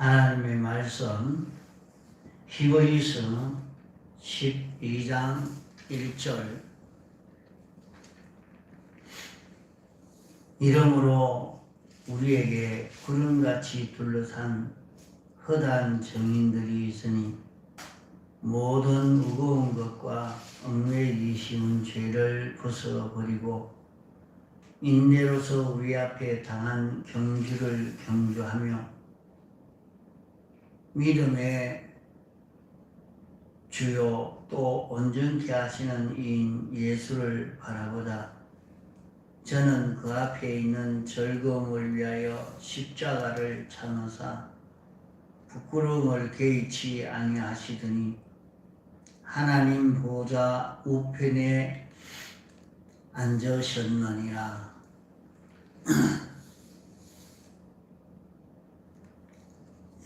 하나님의 말씀 히브리서 12장 1절 이러므로 우리에게 구름같이 둘러싼 허다한 증인들이 있으니 모든 무거운 것과 얽매이기 쉬운 죄를 벗어버리고 인내로서 우리 앞에 당한 경주를 경주하며 믿음의 주요 또 온전케 하시는 이인 예수를 바라보다 저는 그 앞에 있는 즐거움을 위하여 십자가를 참으사 부끄러움을 개의치 아니하시더니 하나님 보좌 우편에 앉으셨느니라.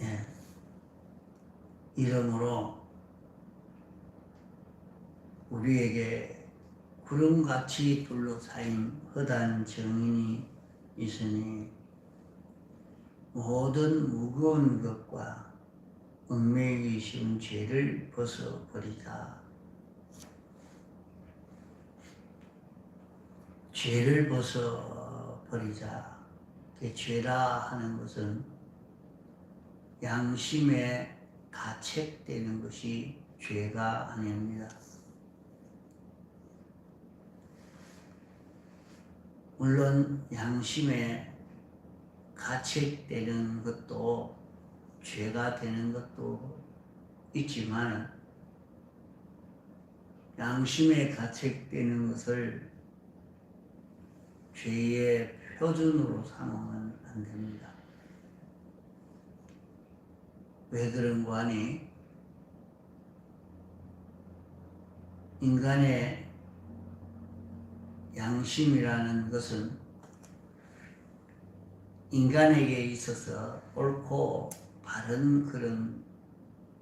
예. 이러므로 우리에게 구름같이 둘러싸인 허다한 증인이 있으니 모든 무거운 것과 얽매이기 쉬운 죄를 벗어버리자. 죄를 벗어버리자. 죄라 하는 것은 양심에 가책되는 것이 죄가 아닙니다. 물론 양심에 가책되는 것도 죄가 되는 것도 있지만 양심에 가책되는 것을 죄의 표준으로 삼으면 안 됩니다. 왜 그런가 하니 인간의 양심이라는 것은 인간에게 있어서 옳고 바른 그런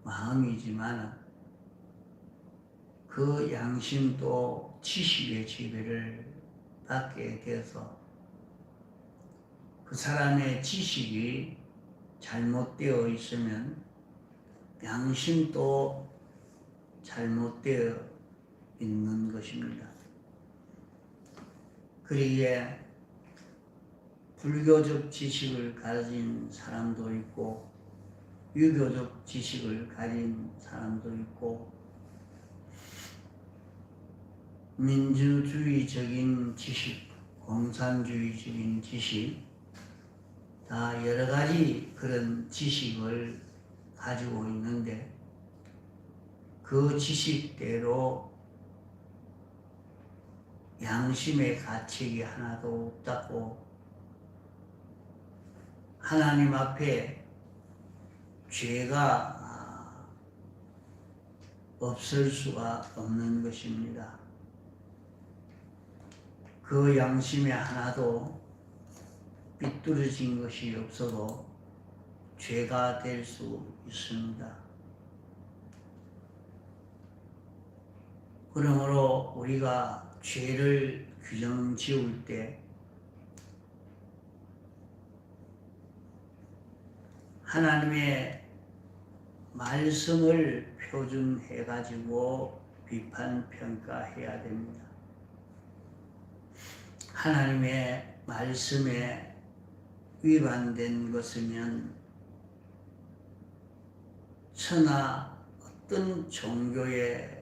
마음이지만 그 양심도 지식의 지배를 받게 되어서 그 사람의 지식이 잘못되어 있으면 양심도 잘못되어 있는 것입니다. 그러기에 불교적 지식을 가진 사람도 있고 유교적 지식을 가진 사람도 있고 민주주의적인 지식, 공산주의적인 지식 다 여러 가지 그런 지식을 가지고 있는데 그 지식대로 양심의 가책이 하나도 없다고 하나님 앞에 죄가 없을 수가 없는 것입니다. 그 양심에 하나도 삐뚤어진 것이 없어도 죄가 될 수 있습니다. 그러므로 우리가 죄를 규정 지을 때 하나님의 말씀을 표준해 가지고 비판 평가해야 됩니다. 하나님의 말씀에 위반된 것이면 천하 어떤 종교에서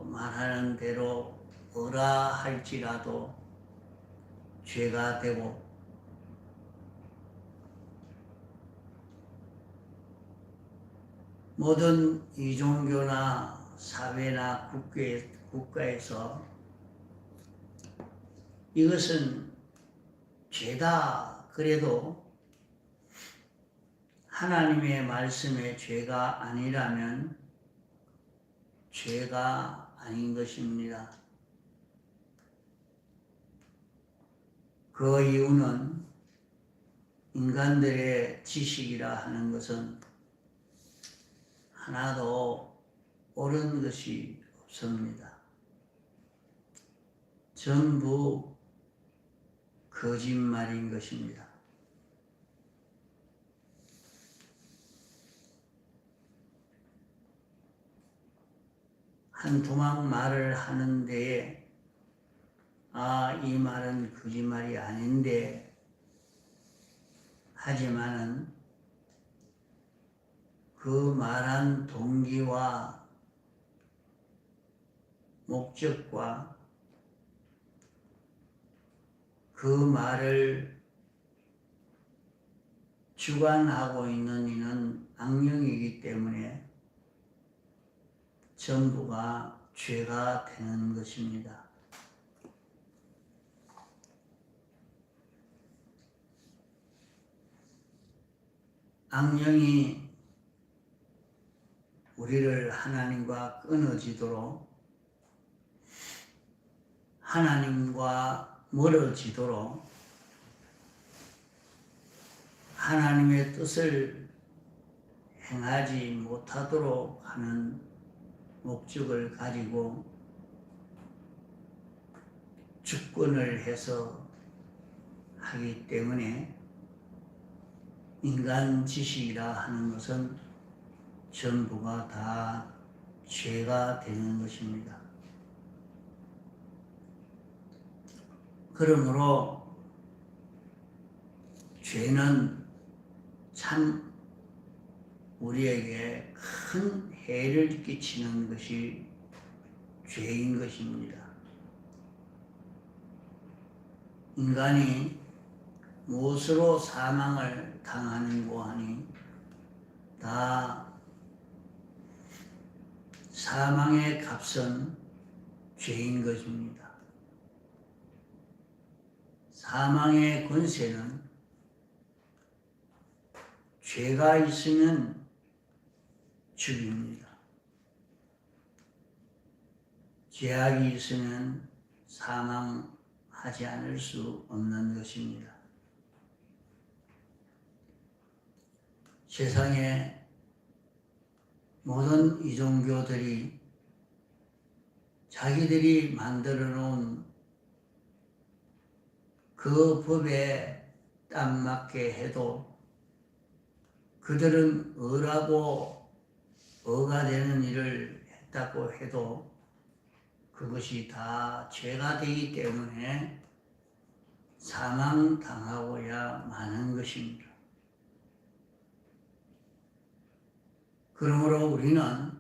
말하는 대로 뭐라 할지라도 죄가 되고 모든 이종교나 사회나 국가에서 이것은 죄다 그래도 하나님의 말씀에 죄가 아니라면 죄가 아닌 것입니다. 그 이유는 인간들의 지식이라 하는 것은 하나도 옳은 것이 없습니다. 전부 거짓말인 것입니다. 한두막 말을 하는 데에 이 말은 거짓말이 아닌데 하지만은 그 말한 동기와 목적과 그 말을 주관하고 있는 이는 악령이기 때문에 전부가 죄가 되는 것입니다. 악령이 우리를 하나님과 끊어지도록, 하나님과 멀어지도록, 하나님의 뜻을 행하지 못하도록 하는 목적을 가지고 주권을 해서 하기 때문에 인간 지식이라 하는 것은 전부가 다 죄가 되는 것입니다. 그러므로 죄는 참 우리에게 큰 해를 끼치는 것이 죄인 것입니다. 인간이 무엇으로 사망을 당하는고 하니 다 사망의 값은 죄인 것입니다. 사망의 권세는 죄가 있으면 죽입니다. 죄악이 있으면 사망하지 않을 수 없는 것입니다. 세상의 모든 이종교들이 자기들이 만들어 놓은 그 법에 딱 맞게 해도 그들은 의라고 의가 되는 일을 했다고 해도 그것이 다 죄가 되기 때문에 사망당하고야 마는 것입니다. 그러므로 우리는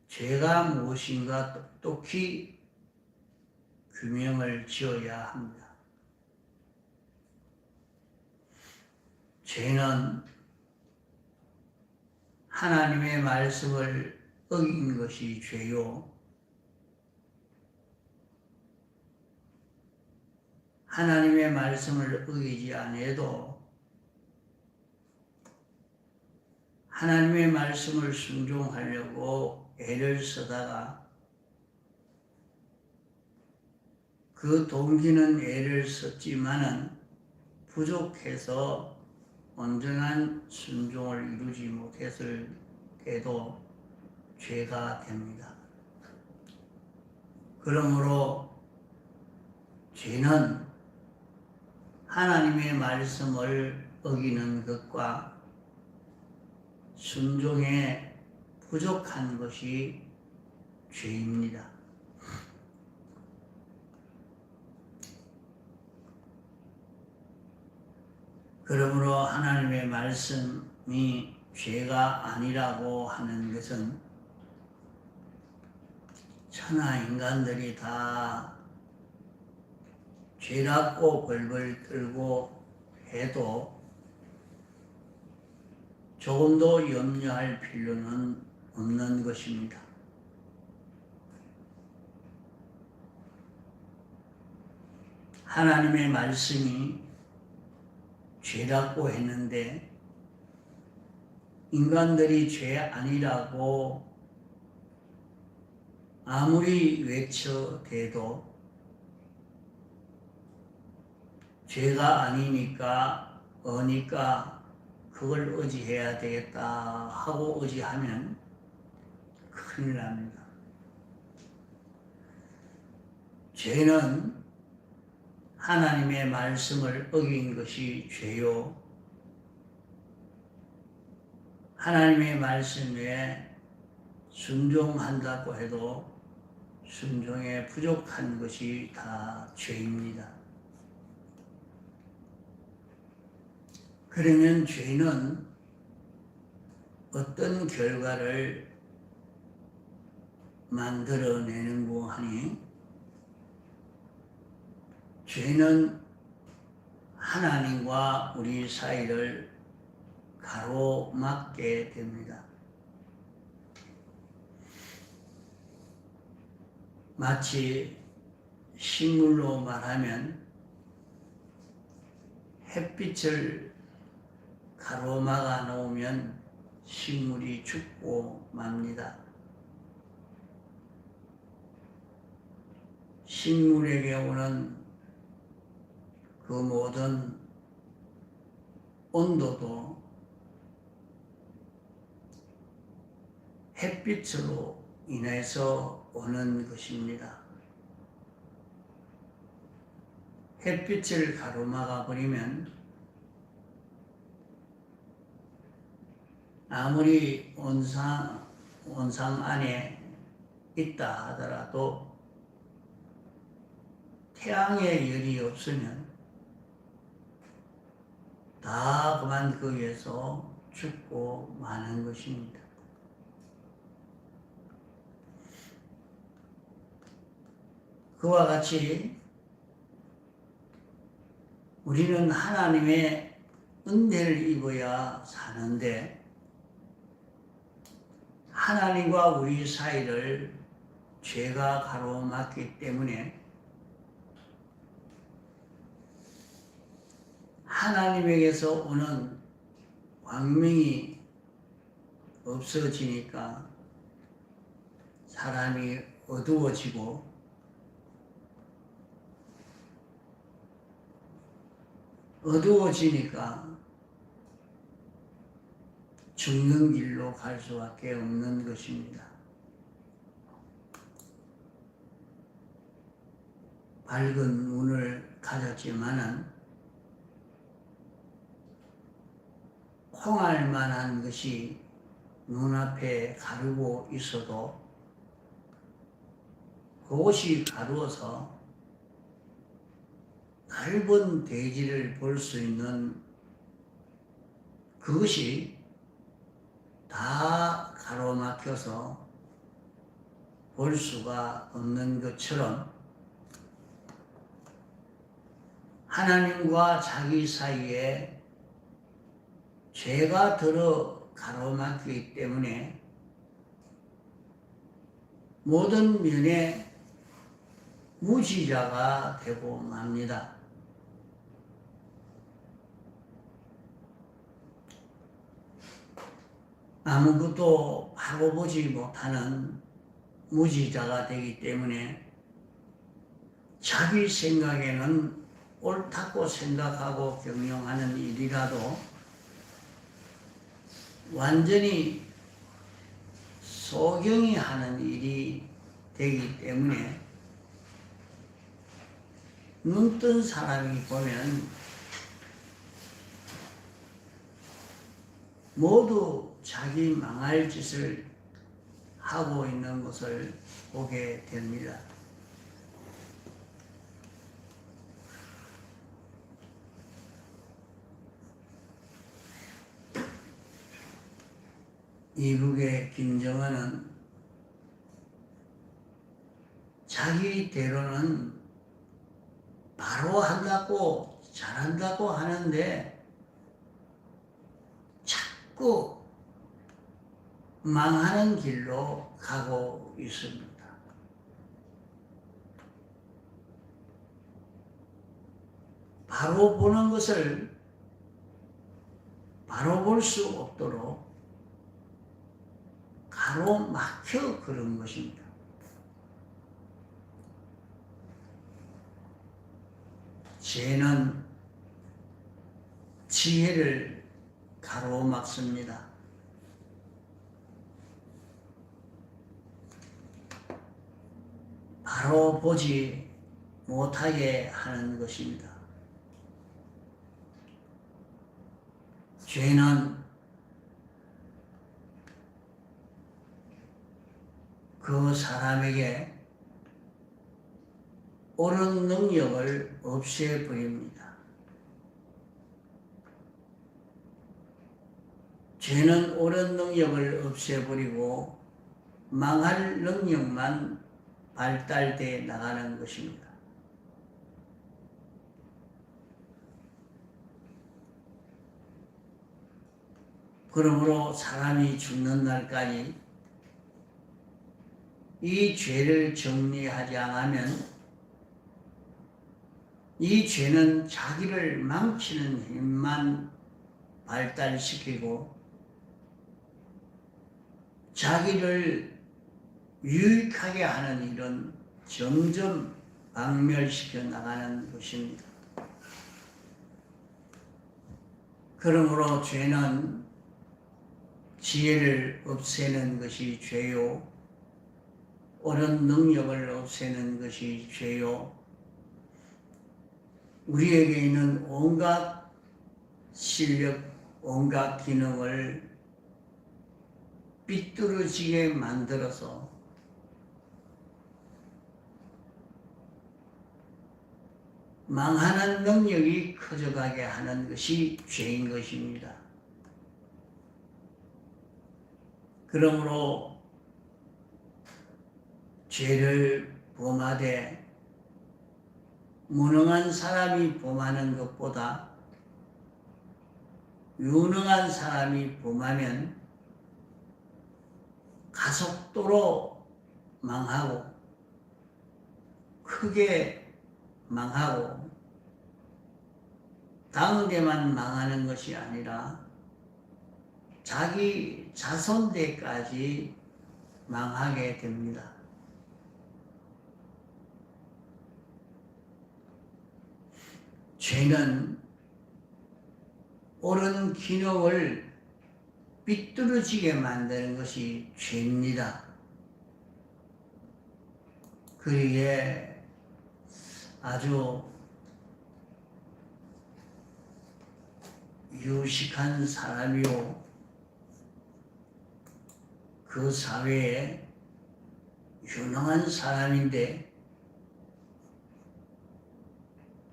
죄가 무엇인가 똑똑히 규명을 지어야 합니다. 죄는 하나님의 말씀을 어긴 것이 죄요, 하나님의 말씀을 어기지 않아도 하나님의 말씀을 순종하려고 애를 쓰다가 그 동기는 애를 썼지만은 부족해서 온전한 순종을 이루지 못했을 때도 죄가 됩니다. 그러므로 죄는 하나님의 말씀을 어기는 것과 순종에 부족한 것이 죄입니다. 그러므로 하나님의 말씀이 죄가 아니라고 하는 것은 천하 인간들이 다 죄라고 벌벌 떨고 해도 조금도 염려할 필요는 없는 것입니다. 하나님의 말씀이 죄라고 했는데 인간들이 죄 아니라고 아무리 외쳐대도 죄가 아니니까 그걸 의지해야 되겠다 하고 의지하면 큰일 납니다. 죄는 하나님의 말씀을 어긴 것이 죄요, 하나님의 말씀에 순종한다고 해도 순종에 부족한 것이 다 죄입니다. 그러면 죄는 어떤 결과를 만들어내는고 하니, 죄는 하나님과 우리 사이를 가로막게 됩니다. 마치 식물로 말하면 햇빛을 가로막아 놓으면 식물이 죽고 맙니다. 식물의 경우는 그 모든 온도도 햇빛으로 인해서 오는 것입니다. 햇빛을 가로막아 버리면 아무리 온상 안에 있다 하더라도 태양의 열이 없으면 다 그만 그 위에서 죽고 마는 것입니다. 그와 같이 우리는 하나님의 은혜를 입어야 사는데, 하나님과 우리 사이를 죄가 가로막기 때문에 하나님에게서 오는 광명이 없어지니까 사람이 어두워지고, 어두워지니까 죽는 길로 갈 수밖에 없는 것입니다. 밝은 눈을 가졌지만은 콩알 만한 것이 눈앞에 가르고 있어도 그것이 가루어서 넓은 대지를 볼 수 있는 그것이 다 가로막혀서 볼 수가 없는 것처럼, 하나님과 자기 사이에 죄가 들어 가로막히기 때문에 모든 면에 무지자가 되고 맙니다. 아무것도 하고 보지 못하는 무지자가 되기 때문에 자기 생각에는 옳다고 생각하고 경영하는 일이라도 완전히 소경이 하는 일이 되기 때문에 눈뜬 사람이 보면 모두 자기 망할 짓을 하고 있는 것을 보게 됩니다. 이북의 김정은은 자기대로는 바로 한다고 잘한다고 하는데 자꾸 망하는 길로 가고 있습니다. 바로 보는 것을 바로 볼 수 없도록 가로막혀 그런 것입니다. 죄는 지혜를 가로막습니다. 바로 보지 못하게 하는 것입니다. 죄는 그 사람에게 옳은 능력을 없애버립니다. 죄는 옳은 능력을 없애버리고 망할 능력만 발달돼 나가는 것입니다. 그러므로 사람이 죽는 날까지 이 죄를 정리하지 않으면 이 죄는 자기를 망치는 힘만 발달시키고 자기를 유익하게 하는 일은 점점 박멸시켜 나가는 것입니다. 그러므로 죄는 지혜를 없애는 것이 죄요, 옳은 능력을 없애는 것이 죄요, 우리에게 있는 온갖 실력, 온갖 기능을 삐뚤어지게 만들어서 망하는 능력이 커져가게 하는 것이 죄인 것입니다. 그러므로 죄를 범하되 무능한 사람이 범하는 것보다 유능한 사람이 범하면 가속도로 망하고 크게 망하고 당대만 망하는 것이 아니라 자기 자손대까지 망하게 됩니다. 죄는 옳은 기능을 삐뚤어지게 만드는 것이 죄입니다. 그러기에 아주 유식한 사람이요, 그 사회에 유능한 사람인데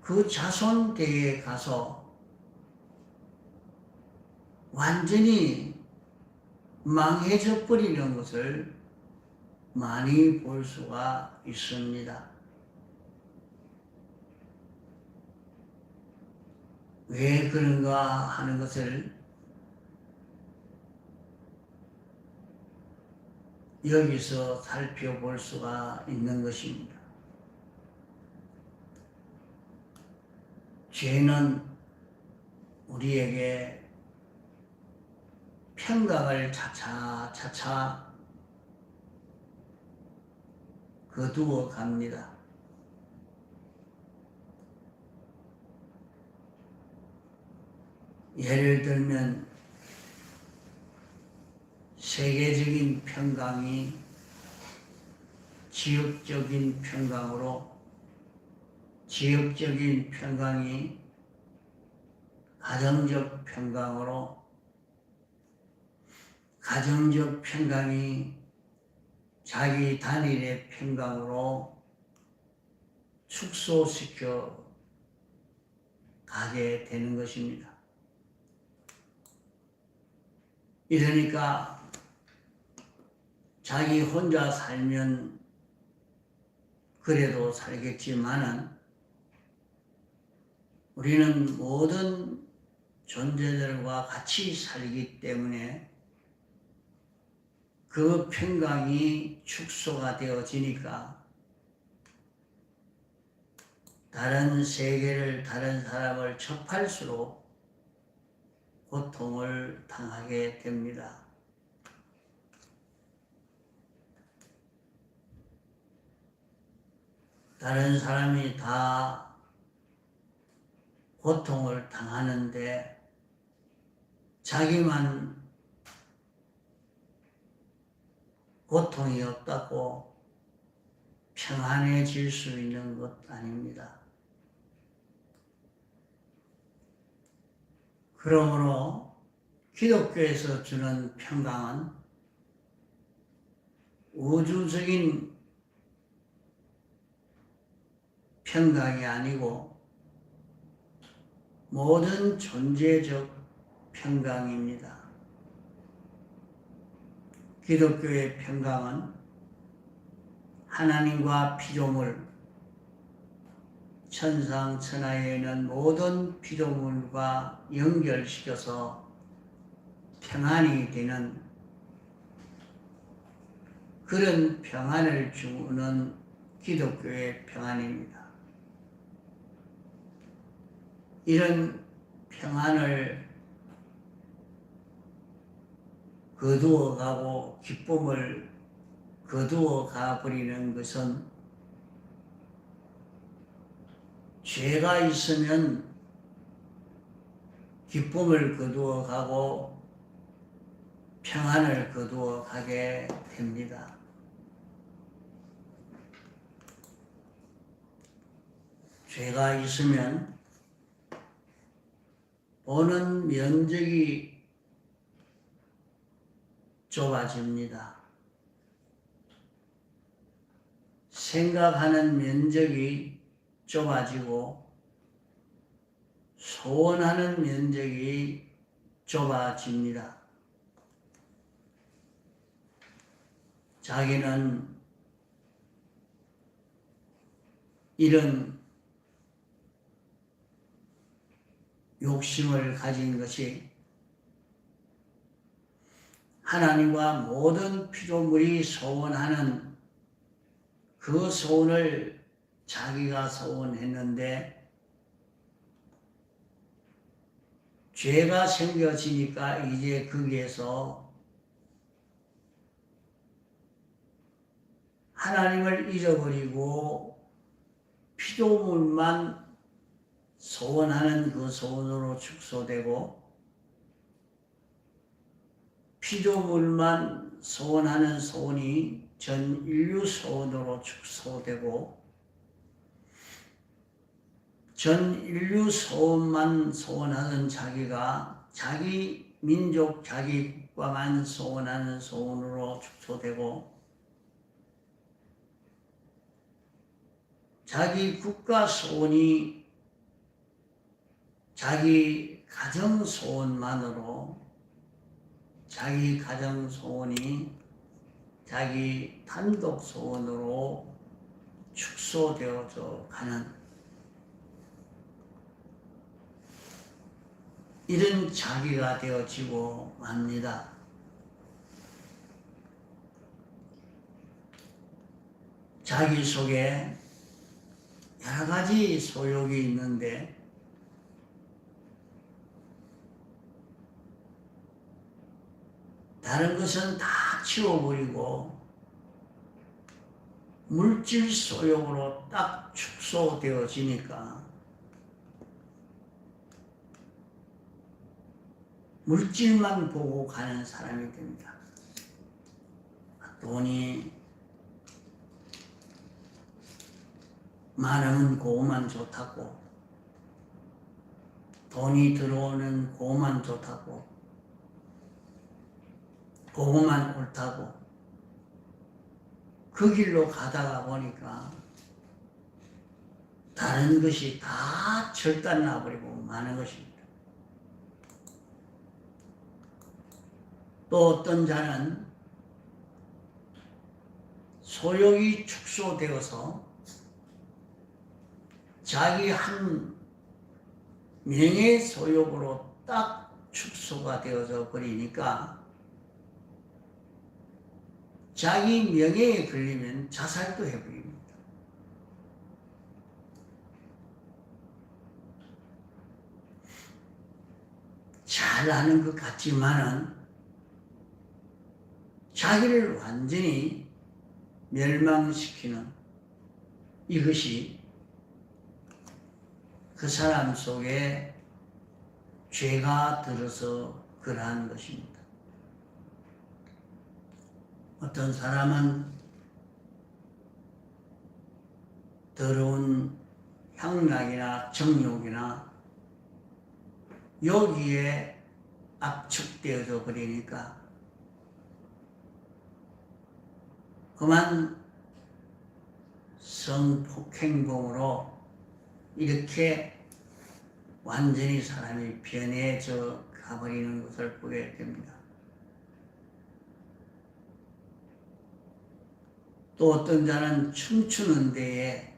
그 자손대에 가서 완전히 망해져 버리는 것을 많이 볼 수가 있습니다. 왜 그런가 하는 것을 여기서 살펴볼 수가 있는 것입니다. 죄는 우리에게 평강을 차차 거두어 갑니다. 예를 들면 세계적인 평강이 지역적인 평강으로, 지역적인 평강이 가정적 평강으로, 가정적 평강이 자기 단일의 평강으로 축소시켜 가게 되는 것입니다. 이러니까 자기 혼자 살면 그래도 살겠지만은 우리는 모든 존재들과 같이 살기 때문에 그 평강이 축소가 되어지니까 다른 세계를, 다른 사람을 접할수록 고통을 당하게 됩니다. 다른 사람이 다 고통을 당하는데 자기만 고통이 없다고 평안해질 수 있는 것 아닙니다. 그러므로 기독교에서 주는 평강은 우주적인 평강이 아니고 모든 존재적 평강입니다. 기독교의 평강은 하나님과 피조물, 천상 천하에 있는 모든 피조물과 연결시켜서 평안이 되는 그런 평안을 주는 기독교의 평안입니다. 이런 평안을 거두어가고 기쁨을 거두어가 버리는 것은 죄가 있으면 기쁨을 거두어가고 평안을 거두어가게 됩니다. 죄가 있으면 보는 면적이 좁아집니다. 생각하는 면적이 좁아지고 소원하는 면적이 좁아집니다. 자기는 이런 욕심을 가진 것이 하나님과 모든 피조물이 소원하는 그 소원을 자기가 소원했는데 죄가 생겨지니까 이제 거기에서 하나님을 잊어버리고 피조물만 소원하는 그 소원으로 축소되고 피조물만 소원하는 소원이 전 인류 소원으로 축소되고 전 인류 소원만 소원하는 자기가 자기 민족 자기 국가만 소원하는 소원으로 축소되고 자기 국가 소원이 자기 가정 소원만으로 자기 가정 소원이 자기 단독 소원으로 축소되어져 가는 이런 자기가 되어지고 맙니다. 자기 속에 여러 가지 소욕이 있는데 다른 것은 다 치워버리고 물질 소욕으로 딱 축소되어지니까 물질만 보고 가는 사람이 됩니다. 돈이 많으면 그것만 좋다고 돈이 들어오는 그것만 좋다고 그것만 옳다고 그 길로 가다가 보니까 다른 것이 다 절단 나버리고 많은 것입니다. 또 어떤 자는 소욕이 축소되어서 자기 한 명예 소욕으로 딱 축소가 되어져 버리니까 자기 명예에 걸리면 자살도 해버립니다. 잘하는 것 같지만은 자기를 완전히 멸망시키는 이것이 그 사람 속에 죄가 들어서 그러한 것입니다. 어떤 사람은 더러운 향락이나 정욕이나 여기에 압축되어져 버리니까 그만 성폭행범으로 이렇게 완전히 사람이 변해져 가버리는 것을 보게 됩니다. 또 어떤 자는 춤추는 데에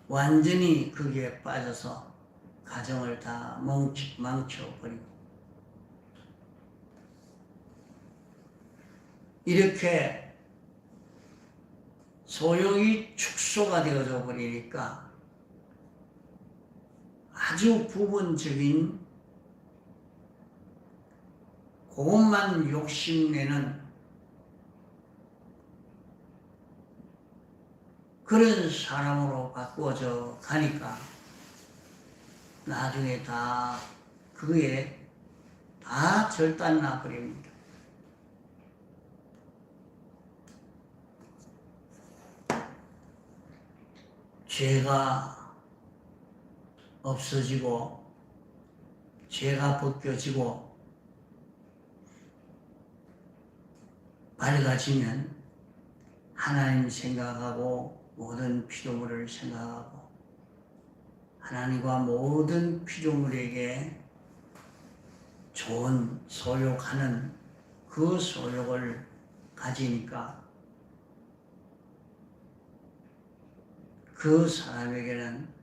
완전히 거기에 빠져서 가정을 다 망쳐버리고 이렇게 소욕이 축소가 되어져 버리니까 아주 부분적인 그것만 욕심내는 그런 사람으로 바꾸어져 가니까 나중에 다 그게 다 절단나 버립니다. 죄가 없어지고 죄가 벗겨지고 밝아지면 하나님 생각하고 모든 피조물을 생각하고 하나님과 모든 피조물에게 좋은 소욕하는 그 소욕을 가지니까 그 사람에게는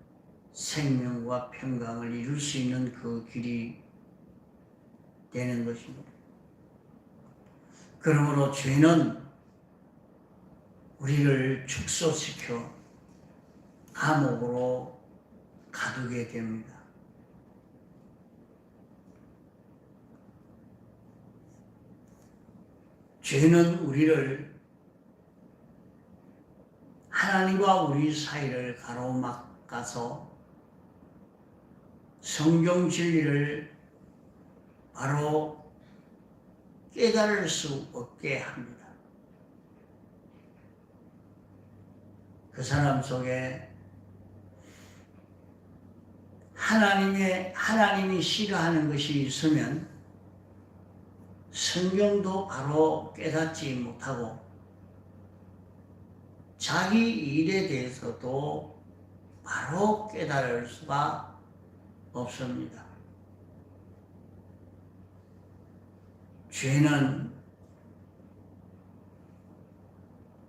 생명과 평강을 이룰 수 있는 그 길이 되는 것입니다. 그러므로 죄는 우리를 축소시켜 감옥으로 가두게 됩니다. 죄는 우리를 하나님과 우리 사이를 가로막아서 성경 진리를 바로 깨달을 수 없게 합니다. 그 사람 속에 하나님이 싫어하는 것이 있으면 성경도 바로 깨닫지 못하고 자기 일에 대해서도 바로 깨달을 수가 없습니다. 죄는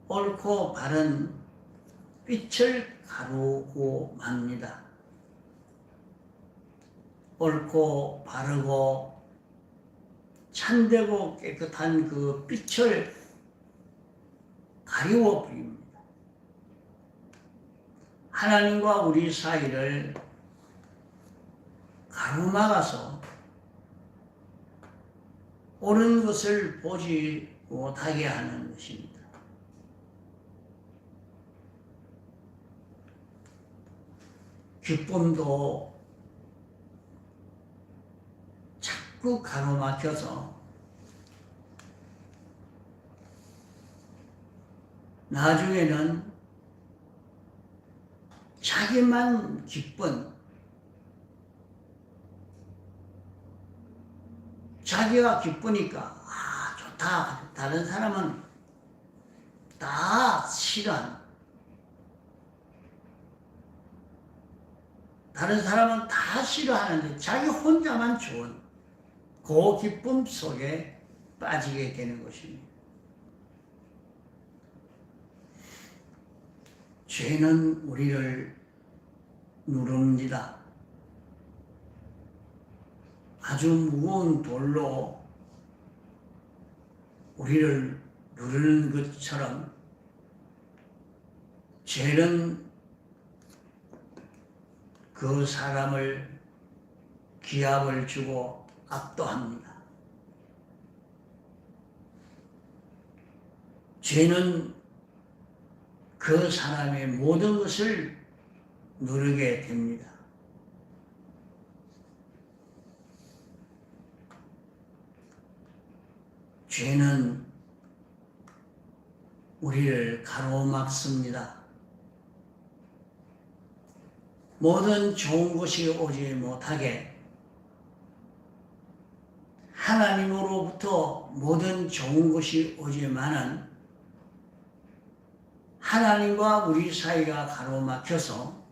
옳고 바른 빛을 가르고 맙니다. 옳고 바르고 참되고 깨끗한 그 빛을 가리워 버립니다. 하나님과 우리 사이를 가로막아서 옳은 것을 보지 못하게 하는 것입니다. 기쁨도 자꾸 가로막혀서 나중에는 자기만 기쁜 자기가 기쁘니까 좋다. 다른 사람은 다 싫어하는 다른 사람은 다 싫어하는데 자기 혼자만 좋은 그 기쁨 속에 빠지게 되는 것입니다. 죄는 우리를 누릅니다. 아주 무거운 돌로 우리를 누르는 것처럼 죄는 그 사람을 기압을 주고 압도합니다. 죄는 그 사람의 모든 것을 누르게 됩니다. 죄는 우리를 가로막습니다. 모든 좋은 것이 오지 못하게 하나님으로부터 모든 좋은 것이 오지만은 하나님과 우리 사이가 가로막혀서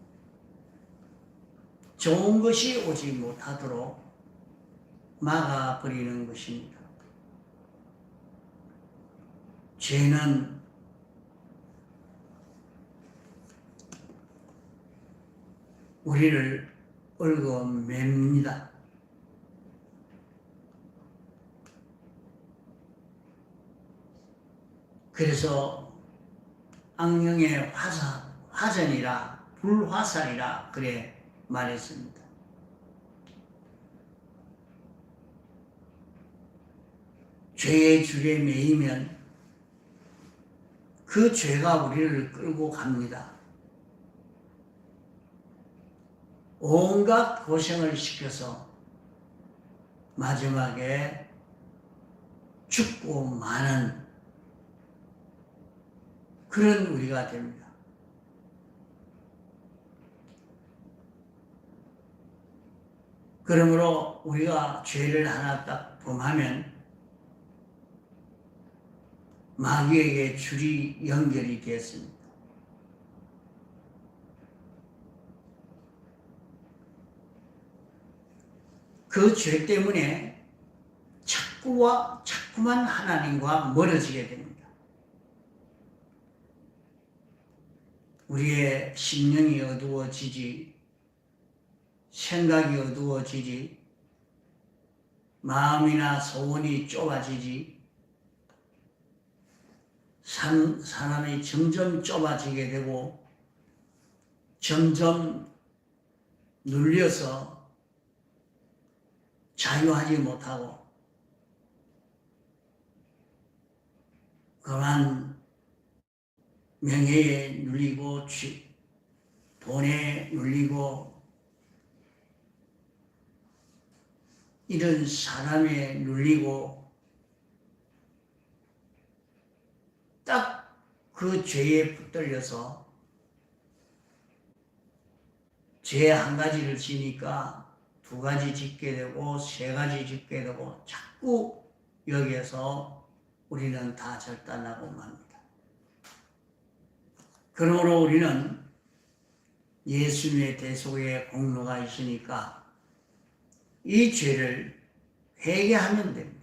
좋은 것이 오지 못하도록 막아버리는 것입니다. 죄는 우리를 얽어맵니다. 그래서 악령의 화전이라 불화살이라 그래 말했습니다. 죄의 줄에 매이면 그 죄가 우리를 끌고 갑니다. 온갖 고생을 시켜서 마지막에 죽고 마는 그런 우리가 됩니다. 그러므로 우리가 죄를 하나 딱 범하면 마귀에게 줄이 연결이 되었습니다. 그 죄 때문에 자꾸만 하나님과 멀어지게 됩니다. 우리의 심령이 어두워지지, 생각이 어두워지지, 마음이나 소원이 좁아지지, 사람이 점점 좁아지게 되고 점점 눌려서 자유하지 못하고 그러한 명예에 눌리고 돈에 눌리고 이런 사람에 눌리고 딱 그 죄에 붙들려서 죄 한 가지를 지니까 두 가지 짓게 되고 세 가지 짓게 되고 자꾸 여기에서 우리는 다 절단하고 맙니다. 그러므로 우리는 예수님의 대속의 공로가 있으니까 이 죄를 회개하면 됩니다.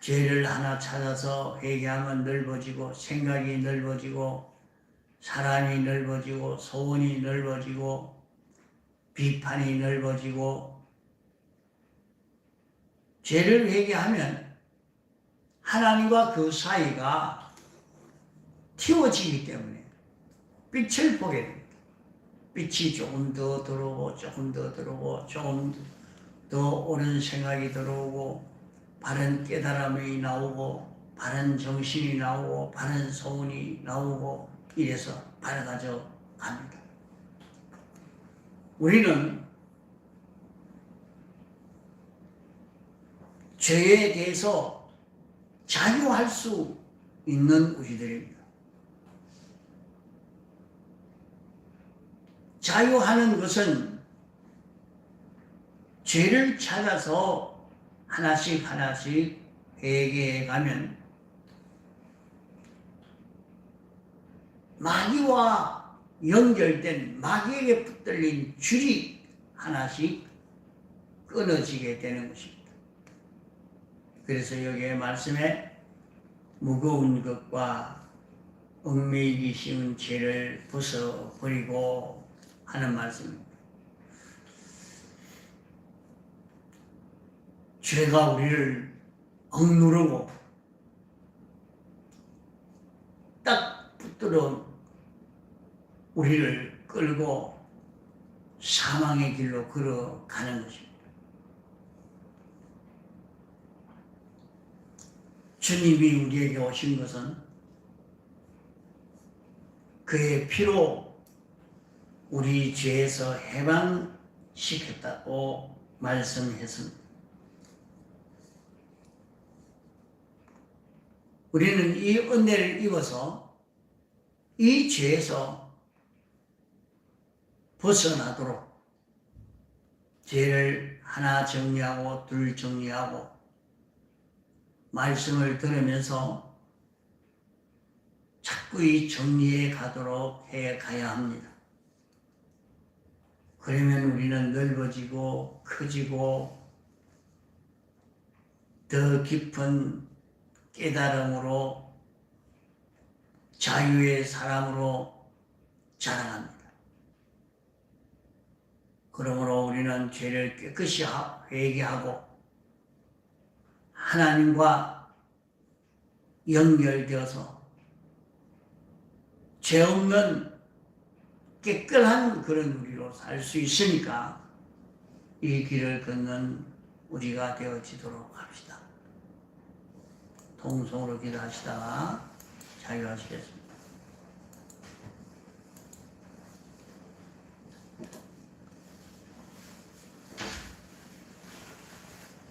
죄를 하나 찾아서 회개하면 넓어지고 생각이 넓어지고 사람이 넓어지고 소원이 넓어지고 비판이 넓어지고 죄를 회개하면 하나님과 그 사이가 틔워지기 때문에 빛을 보게 됩니다. 빛이 조금 더 들어오고 조금 더 들어오고 조금 더 옳은 생각이 들어오고 바른 깨달음이 나오고 바른 정신이 나오고 바른 소원이 나오고 이래서 밝아져 갑니다. 우리는 죄에 대해서 자유할 수 있는 우리들입니다. 자유하는 것은 죄를 찾아서 하나씩 회개해 가면 마귀와 연결된 마귀에게 붙들린 줄이 하나씩 끊어지게 되는 것입니다. 그래서 여기에 말씀에 무거운 것과 얽매이기 쉬운 죄를 벗어버리고 하는 말씀입니다. 죄가 우리를 억누르고 딱 붙들어 우리를 끌고 사망의 길로 걸어가는 것입니다. 주님이 우리에게 오신 것은 그의 피로 우리 죄에서 해방시켰다고 말씀했습니다. 우리는 이 은혜를 입어서 이 죄에서 벗어나도록 죄를 하나 정리하고 둘 정리하고 말씀을 들으면서 자꾸 이 정리해 가도록 해 가야 합니다. 그러면 우리는 넓어지고 커지고 더 깊은 깨달음으로 자유의 사람으로 자라납니다. 그러므로 우리는 죄를 깨끗이 회개하고 하나님과 연결되어서 죄 없는 깨끗한 그런 우리로 살 수 있으니까 이 길을 걷는 우리가 되어지도록 합시다. 통성으로 기도하시다가 자유하시겠습니다.